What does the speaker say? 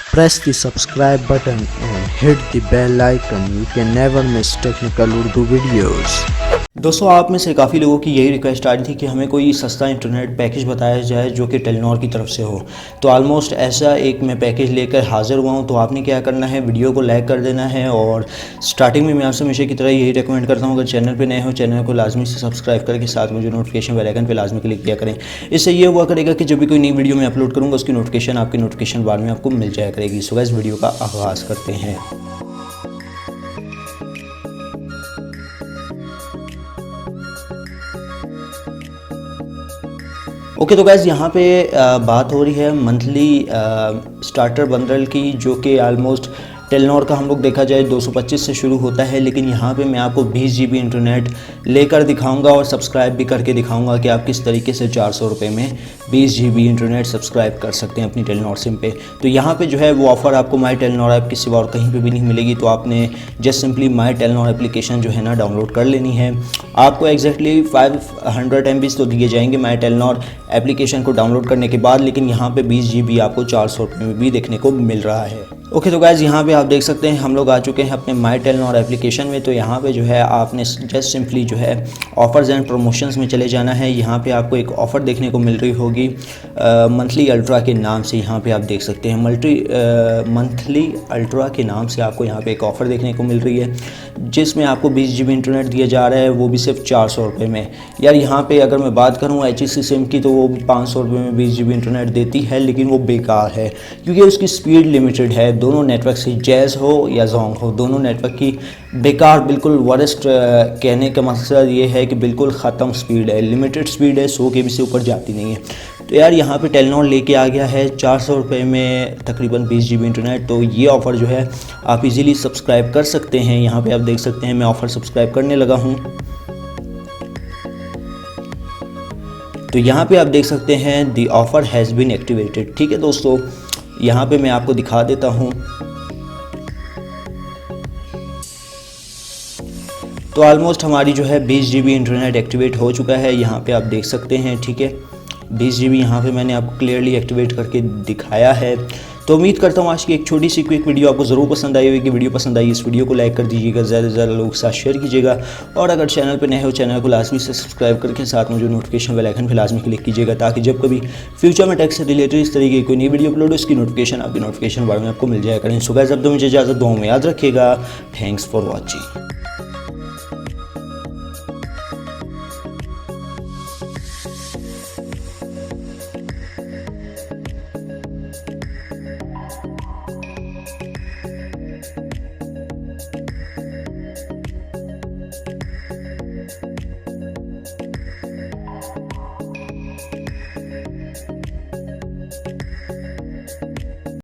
Press the subscribe button and hit the bell icon. You can never miss technical Urdu videos. दोस्तों, आप में से काफ़ी लोगों की यही रिक्वेस्ट आ रही थी कि हमें कोई सस्ता इंटरनेट पैकेज बताया जाए जो कि टेलीनॉर की तरफ से हो। तो ऑलमोस्ट ऐसा एक मैं पैकेज लेकर हाज़िर हुआ हूँ। तो आपने क्या करना है, वीडियो को लाइक कर देना है और स्टार्टिंग में मैं आपसे हमेशा की तरह यही रिकमेंड करता हूँ, अगर चैनल पे नए हो चैनल को लाजमी से सब्सक्राइब करके साथ में जो नोटिफिकेशन बेल आइकन पे लाजमी क्लिक किया करें। इससे ये हुआ करेगा कि जब भी कोई नई वीडियो मैं अपलोड करूँगा उसकी नोटिफिकेशन आपकी नोटिफिकेशन बार में आपको मिल जाया करेगी। सो गाइस, वीडियो का आगाज़ करते हैं। ओके, तो गाइज़ यहाँ पे बात हो रही है मंथली स्टार्टर बंडल की, जो कि आलमोस्ट टेलीनॉर का हम लोग देखा जाए 225 से शुरू होता है। लेकिन यहाँ पे मैं आपको 20 GB इंटरनेट लेकर दिखाऊंगा और सब्सक्राइब भी करके दिखाऊंगा कि आप किस तरीके से 400 रुपये में 20 GB इंटरनेट सब्सक्राइब कर सकते हैं अपनी टेलीनॉर सिम पे। तो यहाँ पे जो है वो ऑफ़र आपको माई टेलीनॉर ऐप के सिवा और कहीं पे भी नहीं मिलेगी। तो आपने जस्ट सिंपली माई टेलीनॉर एप्लीकेशन जो है ना डाउनलोड कर लेनी है। आपको एग्जैक्टली 500 MB तो दिए जाएंगे माई टेलीनॉर एप्लीकेशन को डाउनलोड करने के बाद, लेकिन यहाँ पे 20 GB आपको 400 रुपये में भी देखने को मिल रहा है। ओके, तो गाइज़ यहाँ पे आप देख सकते हैं हम लोग आ चुके हैं अपने माई टेलीनॉर एप्लीकेशन में। तो यहाँ पे जो है आपने जस्ट सिंपली जो है ऑफ़र्स एंड प्रमोशंस में चले जाना है। यहाँ पे आपको एक ऑफ़र देखने को मिल रही होगी मंथली अल्ट्रा के नाम से। यहाँ पे आप देख सकते हैं मंथली अल्ट्रा के नाम से आपको यहाँ पे एक ऑफ़र देखने को मिल रही है, जिसमें आपको 20 GB इंटरनेट दिया जा रहा है, वो भी सिर्फ 400 रुपये में। यार यहाँ पे अगर मैं बात करूँ HEC सिम की, तो वो 500 रुपये में 20 GB इंटरनेट देती है, लेकिन वो बेकार है क्योंकि उसकी स्पीड लिमिटेड है। दोनों नेटवर्क से जैज़ हो या जोंग हो, दोनों नेटवर्क की बेकार, बिल्कुल वर्स्ट। कहने का मकसद ये है कि बिल्कुल ख़त्म स्पीड है, लिमिटेड स्पीड है, 100 KB से ऊपर जाती नहीं है। तो यार यहाँ पे टेलीनॉर लेके आ गया है 400 रुपये में तकरीबन 20 GB इंटरनेट। तो ये ऑफ़र जो है आप इजीली सब्सक्राइब कर सकते हैं। यहाँ पे आप देख सकते हैं मैं ऑफ़र सब्सक्राइब करने लगा हूँ। तो यहाँ पे आप देख सकते हैं दी ऑफ़र हैज़ बीन एक्टिवेटेड। ठीक है दोस्तों, यहाँ पे मैं आपको दिखा देता हूँ। तो ऑलमोस्ट हमारी जो है 20 GB इंटरनेट एक्टिवेट हो चुका है, यहाँ पे आप देख सकते हैं। ठीक है, 20 GB यहाँ पे मैंने आपको क्लियरली एक्टिवेट करके दिखाया है। तो उम्मीद करता हूँ आज की एक छोटी सी क्विक वीडियो आपको ज़रूर पसंद आई होगी। वीडियो पसंद आई इस वीडियो को लाइक कर दीजिएगा, ज़्यादा से ज़्यादा लोगों के साथ शेयर कीजिएगा और अगर चैनल पे नए हो चैनल को लाजमी से सब्सक्राइब करके साथ में जो नोटिफिकेशन बेल आइकन पे लाजमी क्लिक कीजिएगा, ताकि जब कभी फ्यूचर में टेक से रिलेटेड इस तरीके की कोई नई वीडियो अपलोड हो उसकी नोटिफिकेशन आपकी नोटिफिकेशन बार में आपको मिल जाया करें। सो गाइस, अब तो मुझे इजाज़त, दुआ में याद रखिएगा। Thanks for watching.